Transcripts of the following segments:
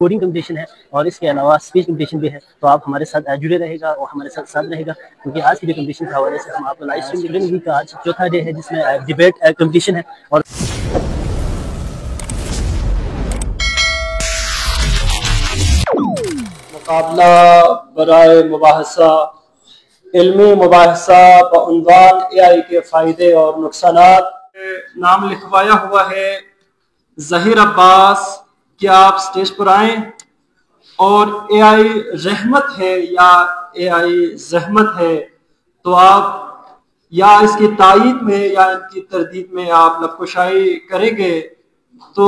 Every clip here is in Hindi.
कोडिंग कंपटीशन है और इसके अलावा स्पीच कंपटीशन भी है। तो आप हमारे साथ जुड़े रहेगा और हमारे साथ रहेगा, क्योंकि आज की जो कंपटीशन के हवाले से हम आपको लाइव स्ट्रीम दे देंगे कि आज चौथा डे है जिसमें डिबेट कंपटीशन है। और मुकाबला बराए मुबाहसा इल्मी मुबाहसा बउनवान AI के फ़ायदे और नुकसानात। नाम लिखवाया हुआ है ज़हीर अब्बास। क्या आप स्टेज पर आए? और AI रहमत है या AI ज़हमत है, तो आप या इसकी तायीद में या इनकी तरदीद में आप लबकुशाई करेंगे, तो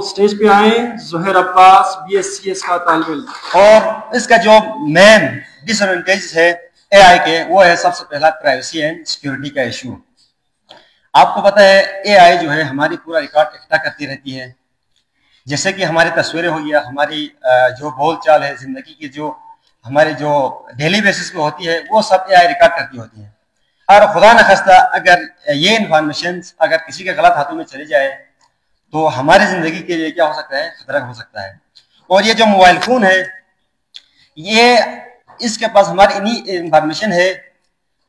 स्टेज पे आए ज़हीर अब्बास BScs का तालिब इल्म। और इसका जो मेन डिसएडवांटेज है AI के, वो है सबसे पहला प्राइवेसी एंड सिक्योरिटी का इशू। आपको पता है AI जो है हमारी पूरा रिकॉर्ड इकट्ठा करती रहती है, जैसे कि हमारी तस्वीरें हो गया, हमारी जो बोल चाल है जिंदगी की, जो हमारी जो डेली बेसिस पे होती है, वो सब AI रिकॉर्ड करती होती है। और खुदा न खास्ता अगर ये इंफॉर्मेशन अगर किसी के गलत हाथों में चली जाए तो हमारी जिंदगी के लिए क्या हो सकता है, खतरा हो सकता है। और ये जो मोबाइल फोन है, ये इसके पास हमारी इन्हीं इंफॉर्मेशन है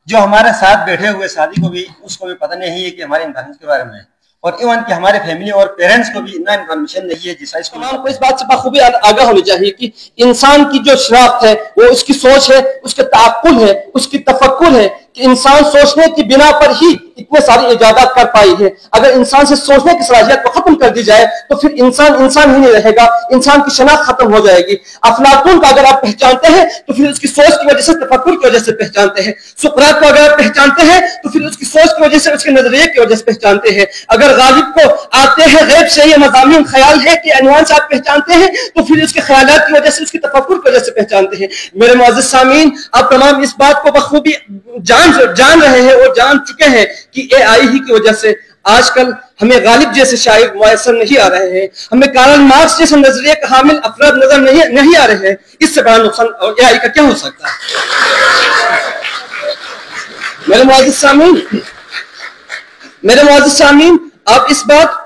जो हमारे साथ बैठे हुए शादी को भी उसको भी पता नहीं है कि हमारे इंफॉर्मेशन के बारे में है, और इवन कि हमारे फैमिली और पेरेंट्स को भी इतना इन्फॉर्मेशन नहीं है जिसका इसको हमको इस बात से बखूबी आगाह होनी चाहिए कि इंसान की जो शराफ्त है, वो उसकी सोच है, उसके ताक़ुल है, उसकी तफक्कुर है कि इंसान सोचने की बिना पर ही इतने सारी इजादात कर पाई है। अगर इंसान से सोचने की सलाहियत को खत्म कर दी जाए तो फिर इंसान इंसान ही नहीं रहेगा, इंसान की शनाख्त खत्म हो जाएगी। अफलातून को अगर आप पहचानते हैं तो फिर उसकी सोच की वजह से, तफक्कुर की वजह से पहचानते हैं। सुकरात को अगर आप पहचानते हैं तो फिर उसकी सोच की वजह से, उसके नजरिए की वजह से पहचानते हैं। अगर गालिब को आते हैं गैब से ये मज़ामीन ख्याल है कि अनवान से आप पहचानते हैं तो फिर उसके ख्यालात की वजह से, उसकी तफक्कुर की वजह से पहचानते हैं। मेरे मुअज़्ज़िज़ सामीन, आप तमाम इस बात को बखूबी जान रहे हैं और जान चुके हैं कि AI ही की वजह से आजकल हमें गालिब जैसे शायर मुयस्सर नहीं आ रहे हैं, हमें कार्ल मार्क्स जैसे नजरिए का हामिल अफराद नजर नहीं आ रहे हैं। इससे बड़ा नुकसान AI का क्या हो सकता है? मेरे मुअज़्ज़िज़ सामीन, आप इस बात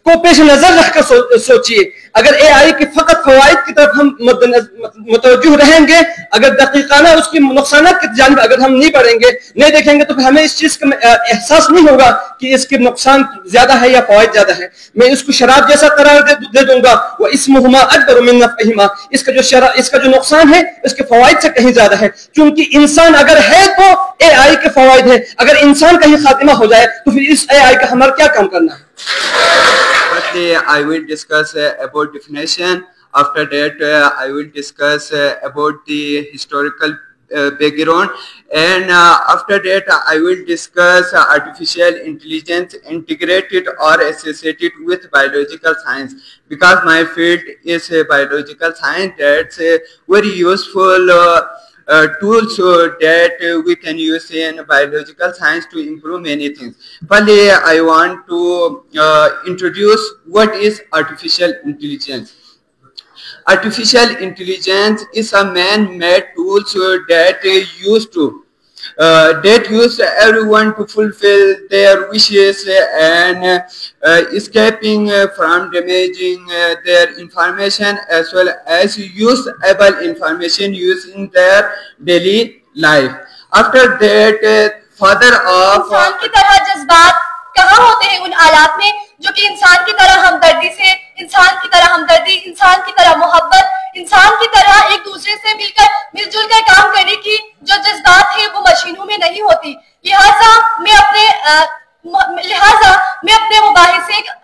को पेश नजर रखकर सोचिए। अगर AI के फकत फवाइद की तरफ हम मुतवज्जो रहेंगे, अगर दकीकाना उसकी नुकसानात की जानिब अगर हम नहीं बढ़ेंगे, नहीं देखेंगे, तो फिर हमें इस चीज का एहसास नहीं होगा कि इसके नुकसान ज्यादा है या फवाइद ज्यादा है। मैं इसको शराब जैसा करार दे दूंगा, वो इस्मुहुमा अकबर मिन नफ़इहिमा। इसका जो नुकसान है इसके फवाइद से कहीं ज्यादा है, क्योंकि इंसान अगर है तो AI के फवाइद है, अगर इंसान कहीं खातिमा हो जाए तो फिर इस AI का हमारा क्या काम करना है? Firstly, I will discuss about definition. After that, I will discuss about the historical background, and after that, I will discuss artificial intelligence integrated or associated with biological science, because my field is biological science. That's very useful tools that we can use in biological science to improve many things. Firstly, I want to introduce what is artificial intelligence. Artificial intelligence is a man-made tools that use everyone to fulfill their wishes and escaping from damaging their information, as well as usable information used in their daily life. After that, father of इंसान की तरह जज्बात कहाँ होते हैं उन आलात में जो कि इंसान की तरह हमदर्दी, इंसान की तरह मोहब्बत, इंसान की तरह एक दूसरे से मिलजुल कर काम करने की जो जज्बात है वो मशीनों में नहीं होती। लिहाजा मैं अपने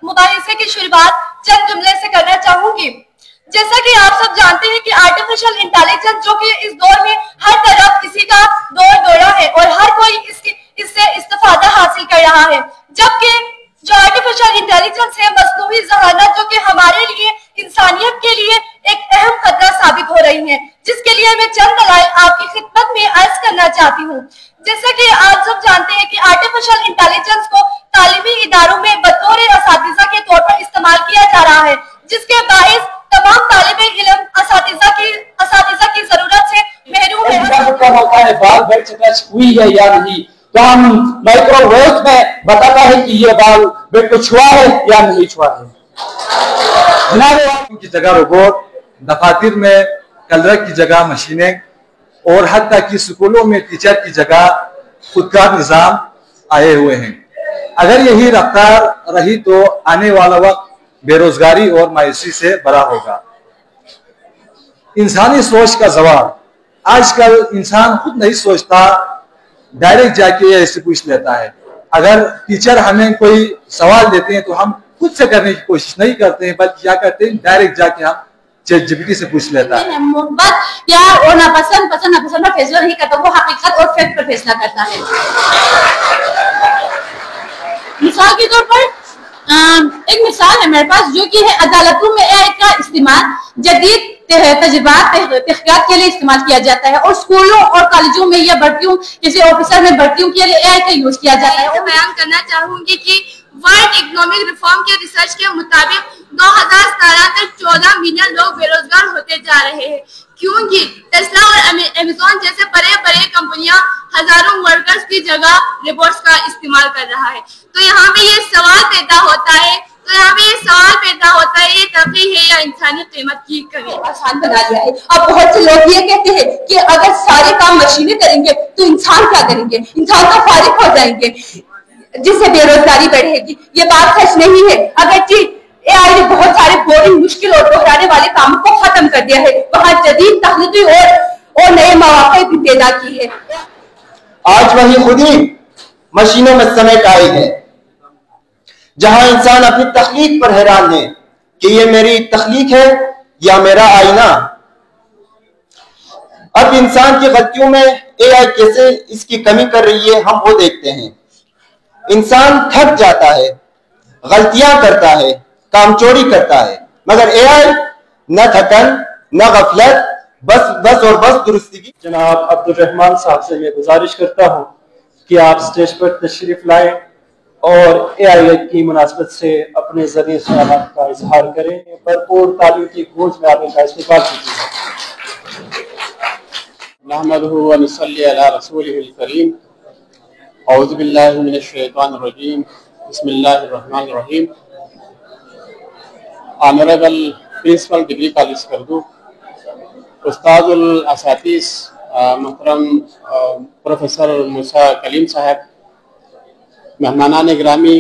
मुबाहिसे की शुरुआत चंद जुमले से करना चाहूंगी। जैसा कि आप सब जानते हैं कि आर्टिफिशियल इंटेलिजेंस जो कि इस दौर में हर तरफ इसी का दौरा है और हर कोई इससे इस्तिफादा हासिल कर रहा है, जबकि जो आर्टिफिशियल इंटेलिजेंस है, मसनूई ज़हानत, जो कि हमारे लिए, इंसानियत के लिए एक अहम खतरा साबित हो रही है, जिसके लिए मैं चंद दलाइल आपकी खिदमत में अर्ज करना चाहती हूँ। जैसा कि आप सब जानते हैं कि आर्टिफिशियल इंटेलिजेंस को तालीमी इदारों में बतौर असातिज़ा के तौर पर इस्तेमाल किया जा रहा है, जिसके बाइस तमाम तालिबे इल्म असातिज़ा की जरूरत से महरूम है या नहीं, तो हम माइक्रोवेव में बताता है कि ये बाल बेड को छुआ है या नहीं छुआ है। की जगह रोबोट दफातर में कलरक की जगह मशीनें और हत्ता कि स्कूलों में टीचर की जगह खुदकार निज़ाम आए हुए हैं। अगर यही रफ्तार रही तो आने वाला वक्त बेरोजगारी और मायूसी से भरा होगा। इंसानी सोच का जवाब, आजकल इंसान खुद नहीं सोचता, डायरेक्ट जाके ऐसे पूछ लेता है। अगर टीचर हमें कोई सवाल देते हैं तो हम खुद से करने की कोशिश नहीं करते हैं, बल्कि क्या करते हैं, डायरेक्ट जाके हम चैट जीपीटी से पूछ लेता है। मोहब्बत प्यार और नापसंद पसंद नापसंद पर फैसला नहीं करता, वो हकीकत और फैक्ट पर फैसला करता है। मिसाल के तौर पर एक मिसाल है मेरे पास, जो कि है अदालतों में एआई का इस्तेमाल जदीद तजुर्बात तहकीकात के लिए इस्तेमाल किया जाता है, और स्कूलों और कॉलेजों में या भर्तियों जैसे ऑफिसर में भर्तियों के लिए एआई का यूज किया जाता है। मैं बयान करना चाहूंगी कि वर्ल्ड इकोनॉमिक रिफॉर्म के रिसर्च के मुताबिक 2017 तक 14 मिलियन लोग बेरोजगार होते जा रहे हैं, क्योंकि टेस्ला और अमेज़न जैसे बड़े बड़े कंपनियां हजारों वर्कर्स की जगह रोबोट्स का इस्तेमाल कर रहा है। तो यहाँ पे ये सवाल पैदा होता है ये तरक्की है या इंसानी कीमत की कमी। आसान बना दिया है। अब बहुत से लोग ये कहते हैं कि अगर सारे काम मशीनें करेंगे तो इंसान क्या करेंगे, इंसान तो फारिग हो जाएंगे, जिससे बेरोजगारी बढ़ेगी। ये बात सच नहीं है। अगर एआई ने बहुत सारे बोरिंग, मुश्किल और दोहराने वाले कामों को खत्म कर दिया है, वहाँ जदीद तकनीकी और नए मौके भी पैदा की है। आज वही खुद ही मशीनों में समेट आई है, जहां इंसान अपनी तख्लीक पर हैरान है कि ये मेरी तख्लीक है या मेरा आईना। अब इंसान की गलतियों में एआई कैसे इसकी कमी कर रही है, हम वो देखते हैं। इंसान थक जाता है, गलतियां करता है, कामचोरी करता है, मगर एआई न थकन न गफलत, बस और बस दुरुस्ती की। जनाब अब्दुल रहमान साहब से मैं गुजारिश करता हूं कि आप स्टेज पर तशरीफ लाएं और एआई की मुनासबत से अपने ज़रिए ख्यालात का इजहार करें। भरपूर तालीम की गूंज में आप इनका इस्तेमाल कीजिए। नहमदुहु व नसल्ली अला रसूलिहिल करीम। औज़ु बिल्लाहि मिनश शैतानिर रजीम। बिस्मिल्लाहिर रहमानिर रहीम। ऑनरेबल प्रिंसिपल डिग्री कॉलेज करदू, उस्तादुल असातिज़ मोहतरम प्रोफेसर मूसा कलीम साहब, मेहमानान गिरामी,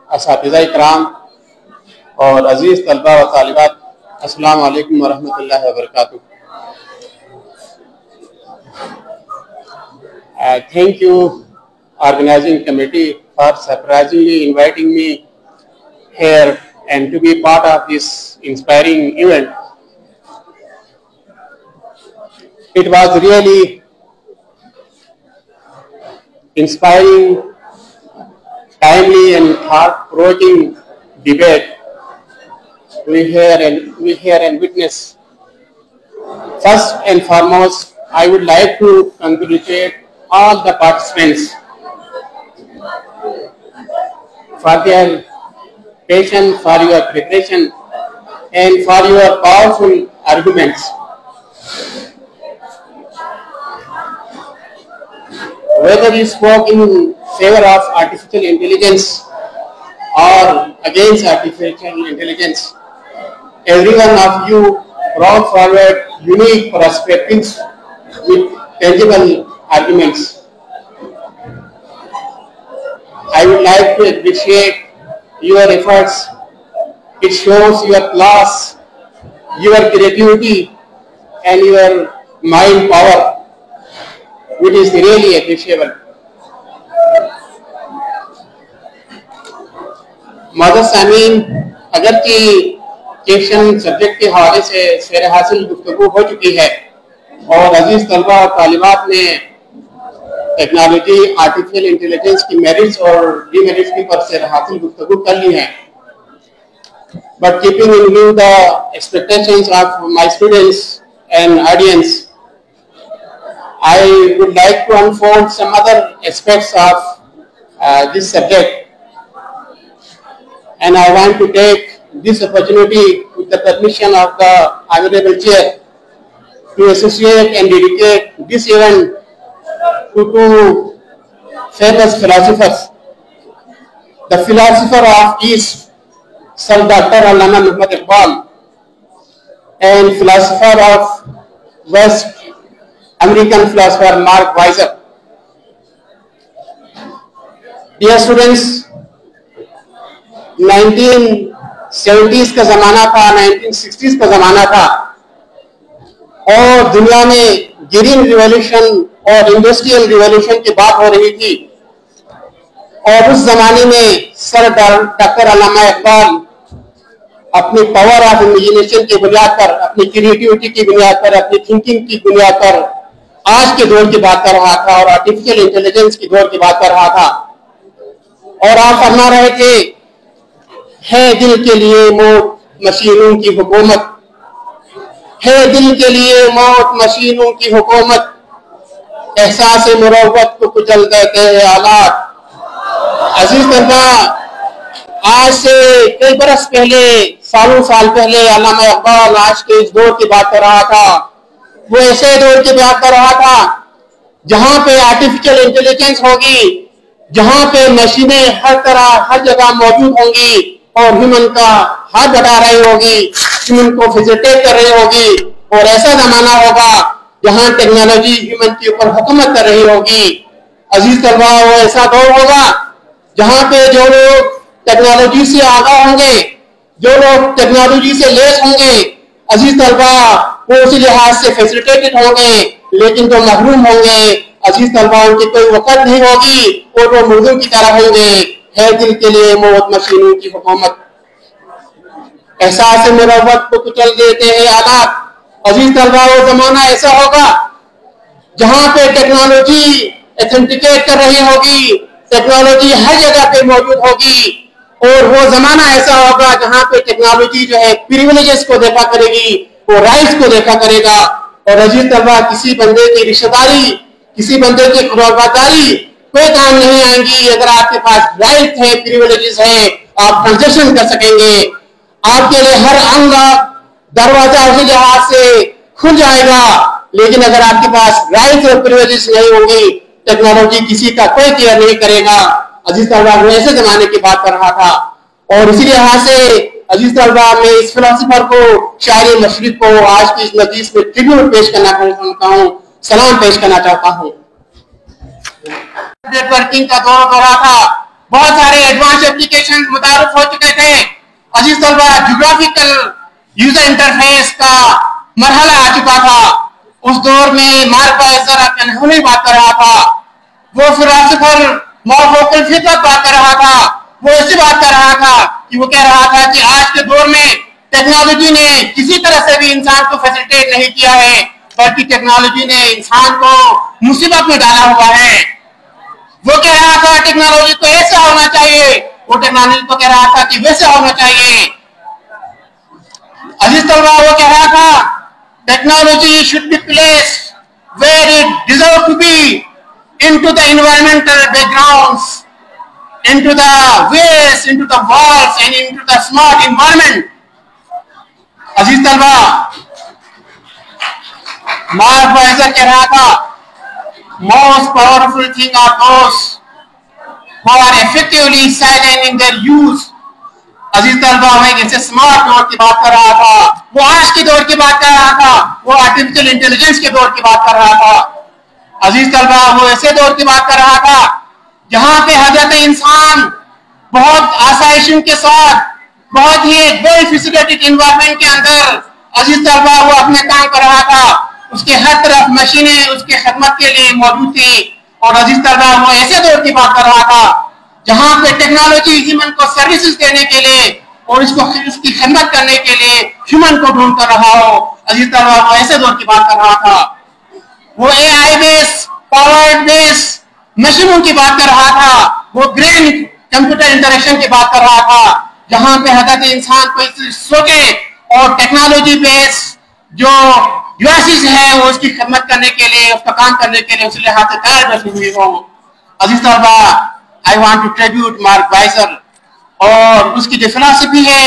असातिज़ा इकराम और अजीज़ तलबा व तालिबात, अस्सलाम वालेकुम व रहमतुल्लाहि व बरकातुहू। Thank you organizing committee for surprisingly inviting me here and to be part of this inspiring event. It was really inspiring, timely and thought-provoking debate we hear and witness. First and foremost, I would like to congratulate all the participants for their patience, for your preparation, and for your powerful arguments. Whether you spoke in favor of artificial intelligence or against artificial intelligence, every one of you brought forward unique perspectives with tangible arguments. I would like to appreciate your efforts. It shows your class, your creativity and your mind power, which is really appreciable. मदद सामीन, अगर कि क्वेश्चन सब्जेक्ट के हवाले से शेर हासिल गुफ्तगू हो चुकी है और अजीज तलबा और तालिबात ने टेक्नोलॉजी, आर्टिफिशियल इंटेलिजेंस की मेरिट्स और डीमेरिट्स की पर शेर हासिल गुफ्तगू कर ली है, but keeping in view the expectations of my students and audience, I would like to unfold some other aspects of this subject, and I want to take this opportunity with the permission of the Honorable Chair to associate and dedicate this event to two famous philosophers. The philosopher of East, Sir Dr. Allama Muhammad Iqbal, and philosopher of West American philosopher Mark Weiser. Dear students, 1970s का जमाना था, 1960s का जमाना था और दुनिया में ग्रीन रिवॉल्यूशन और इंडस्ट्रियल रिवॉल्यूशन की बात हो रही थी। और उस जमाने में सर डॉक्टर अल्लामा इकबाल अपनी पावर ऑफ इमेजिनेशन की बुनियाद पर, अपनी क्रिएटिविटी की बुनियाद पर, अपनी थिंकिंग की बुनियाद पर आज के दौर की बात कर रहा था और आर्टिफिशियल इंटेलिजेंस की दौर की बात कर रहा था। और आप फरमा रहे थे, है दिल के लिए मौत मशीनों की हुकूमत, है दिल के लिए मौत मशीनों की हुकूमत, एहसास मुरव्वत को कुचल देते हैं हालात। अजीज तलबा, आज से कई बरस पहले, सालों साल पहले अल्लामा इकबाल आज के इस दौर की बात कर रहा था। वो ऐसे दौर की बात कर रहा था जहां पे आर्टिफिशियल इंटेलिजेंस होगी, जहां पे मशीनें हर तरह हर जगह मौजूद होंगी और ह्यूमन का हाथ बढ़ा रही होगी, ह्यूमन को फैसिलिटेट कर रही होगी। और ऐसा जमाना होगा जहां टेक्नोलॉजी ह्यूमन के ऊपर हुकूमत कर रही होगी। अजीज तलबा, वो ऐसा दौर होगा जहां पे जो लोग टेक्नोलॉजी से आगाह होंगे, जो लोग टेक्नोलॉजी से लेस होंगे, अजीज तलबा, वो उसी लिहाज से फैसिलिटेटेड होंगे, लेकिन जो महरूम होंगे अजीज तलबा, उनकी कोई वक़्त नहीं होगी और वो मुर्दों की तरह होंगे। है दिल के लिए मौत मशीनों की हुकूमत, एहसास मुरव्वत को कुचल देते हैं हालात। अजीज तलबा, वो जमाना ऐसा होगा जहां पे टेक्नोलॉजी ऑथेंटिकेट कर रही होगी, टेक्नोलॉजी हर जगह पे मौजूद होगी। और वो जमाना ऐसा होगा जहां पे टेक्नोलॉजी जो है प्रिविलेजेस को देखा करेगी, वो राइट्स को देखा करेगा। और अजीज तलबा, किसी बंदे की रिश्तेदारी, किसी बंदे की खुराबादारी कोई काम नहीं आएंगी अगर आपके पास राइट है, प्रिविलेजेस है, आप ट्रांजेक्शन कर सकेंगे। आपके लिए हर अंग दरवाजा उसी लिहाज से खुल जाएगा। लेकिन अगर आपके पास राइट और प्रिविलेजेस नहीं होंगी, टेक्नोलॉजी किसी का कोई केयर नहीं करेगा। अजीज तलबा, वो ऐसे जमाने की बात कर रहा था। और इसी लिहाज से अजीज तलबा, मैं इस फिलोसोफर को, शायर मशरिक को आज की इस मजलिस में ट्रिब्यूट पेश करना चाहता हूँ, सलाम पेश करना चाहता हूँ। नेटवर्किंग का दौर हो रहा था, बहुत सारे एडवांस एप्लीकेशन मुतारुफ हो चुके थे। अजीज तलबा, ज्योग्राफिकल यूजर इंटरफेस का मरहला आ चुका था। उस दौर में मार्क वाइजर अपनी बात कर रहा था, वो फिलोसोफर मौफूकुल फितरत बात कर रहा था। वो ऐसी बात कर रहा था कि वो कह रहा था कि आज के दौर में टेक्नोलॉजी ने किसी तरह से भी इंसान को फैसिलिटेट नहीं किया है, बल्कि टेक्नोलॉजी ने इंसान को मुसीबत में डाला हुआ है। वो कह रहा था टेक्नोलॉजी को ऐसा होना चाहिए, वो टेक्नोलॉजी को कह रहा था कि वैसे होना चाहिए। अजीज तलबा, वो कह रहा था technology should be placed where it deserve to be, into the environmental backgrounds, into the waste, into the walls and into the smart environment. अजीज तलबा, मार्क वाइजर कह रहा था, most powerful thing are those who are effectively silent in their use. अजीज तलबा, मैं जैसे स्मार्ट दौर की बात कर रहा था, वो आज के दौर की बात कर रहा था, वो आर्टिफिशियल इंटेलिजेंस के दौर की बात कर रहा था। अजीज तलबा, वो ऐसे दौर की बात कर रहा था जहां पे हजरत इंसान बहुत आसाइशों के साथ, बहुत ही वेल फैसिलिटेटेड एनवायरनमेंट के अंदर अजीज तलबा वो अपने काम कर रहा था। उसके हर तरफ मशीनें उसके खिदमत के लिए मौजूद थी। और अजीज तलबा, वो ऐसे दौर की बात कर रहा था जहां पे टेक्नोलॉजी ह्यूमन को सर्विसेज देने के लिए और इसको उसकी खिदमत करने के लिए ह्यूमन को ढूंढ कर रहा हो। अजीज तलबा, वो ऐसे दौर की बात कर रहा था। वो एआई बेस, पावर्ड बेस मशीनों की बात कर रहा था। वो ग्रेन कंप्यूटर इंटरेक्शन की बात कर रहा था जहां पे हजरत इंसान को सोचे और टेक्नोलॉजी बेस जो डिवाइसेस है वो उसकी खिदमत करने के लिए, उसका काम करने के लिए उसके हाथ से तैयार बैठी हुई हो। अजीज तलबा, I want to tribute Mark Weiser और उसकी जो फिलॉसफी है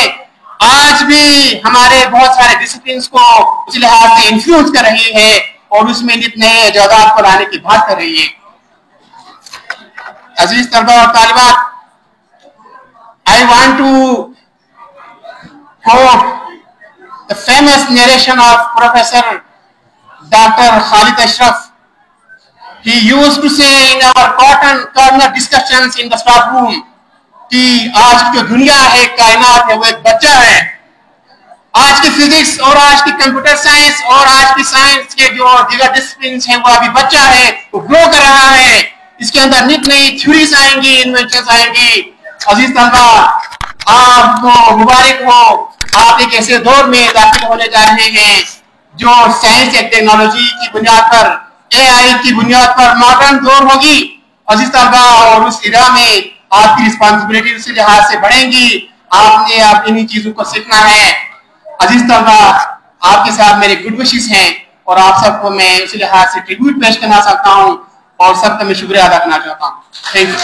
आज भी हमारे बहुत सारे डिसिप्लिन्स को उस लिहाज से इन्फ्लुएंस कर रही है और उसमें इतने इजादात को लाने की बात कर रही है। अजीज तलबा और तालिबात, I want to quote the famous narration of Professor Dr. Khalid Ashraf. He used to say in our corner discussions in the staff room कि आज की जो दुनिया है, कायनात है, वो एक बच्चा है। आज की फिजिक्स और आज की कंप्यूटर साइंस और आज की साइंस के जो दीगर डिसिप्लिन्स हैं, वो अभी बच्चा है, वो ग्रो कर रहा है। इसके अंदर नित नई थ्योरीज आएंगी, इन्वेंशंस आएंगी। अजीज तलबा, आपको मुबारक हो, आप एक ऐसे दौर में दाखिल होने जा रहे हैं जो साइंस एंड टेक्नोलॉजी की बुनियाद पर, एआई की बुनियाद पर मॉडर्न दौर होगी। अजीज तलबा, और उस इरा में आपकी रिस्पॉन्सिबिलिटी उसी लिहाज से बढ़ेंगी। आपने आप इन्हीं चीजों को सीखना है। अजीज तलबा, आपके साथ मेरे गुड विशेस हैं और आप सबको मैं उसी लिहाज से ट्रिब्यूट पेश करना चाहता हूं और सबका मैं शुक्रिया अदा करना चाहता हूं। Thank you.